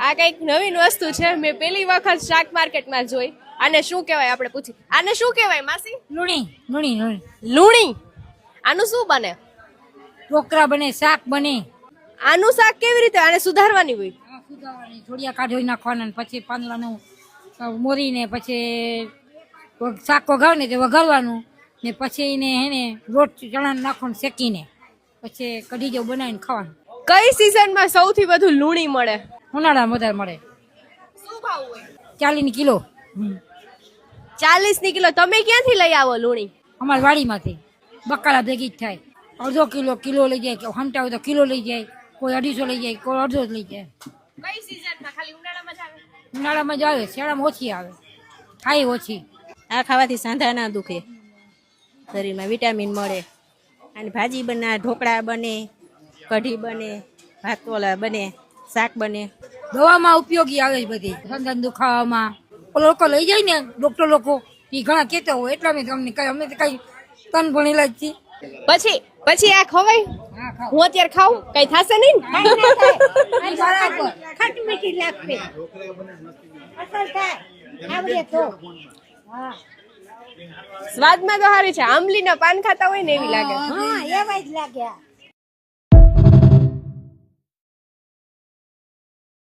આ કઈક નવીન વસ્તુ છે, મેં પહેલી વખત શાક માર્કેટમાં જોઈ. આને શું કહેવાય આપણે પૂછી. આને શું કહેવાય માસી? લુણી લુણી લુણી લૂણી. આનું શું બને? ઢોકળા બને, શાક બને. આનું શાક કેવી રીતે? આને સુધારવાની હોય? સુધારવાની, થોડિયા કાઢી નાખવાના ને પછી પાંદડાનું મોરીને પછી શાક વઘાવ ને તે વઘારવાનું ને પછી એને હેને રોટ ચણા નાખવાનું શેકીને પછી કઢી જેવું બનાવીને ખાવાનું. કઈ સિઝનમાં સૌથી વધુ લૂણી મળે? ઉનાળામાં વધારે મળે. શું ભાવ હોય? 40 ની કિલો. 40 ની કિલો. તમે ક્યાંથી લઈ આવો લૂણી? અમારી વાડીમાંથી બકાલા ભેગી જ થાય. અડધો કિલો લઈ જાય, હમટા હોય તો કિલો લઈ જાય, કોઈ 250 લઈ જાય, કોઈ અડધો જ લઈ જાય. કઈ સિઝનમાં? ખાલી ઉનાળામાં જ આવે? ઉનાળામાં જ આવે, શિયાળામાં ઓછી આવે, ખાઈ ઓછી. આ ખાવાથી સાંધા ના દુખે, શરીરમાં વિટામિન મળે. અને ભાજી બને, ઢોકળા બને, કઢી બને, ભાત ઓલા બને, શાક બને. દવામાં ઉપયોગી આવે છે બધી, સંધાન દુખાવામાં. લોકો લઈ જાય ને ડોક્ટર લોકો, એ ઘણા કહેતા હોય, એટલા મેં તમને કઈ અમે તો કઈ તન ભણેલા જ છીએ. પછી આ ખવાય? હું અત્યારે ખાઉં કઈ થશે નહીં ને? ખટ મીઠી લાગશે, અસર થાય આવડે તો. સ્વાદમાં તો સારી છે. આંબલીના પાન ખાતા હોય ને એવી લાગે. હા એવા જ લાગ્યા.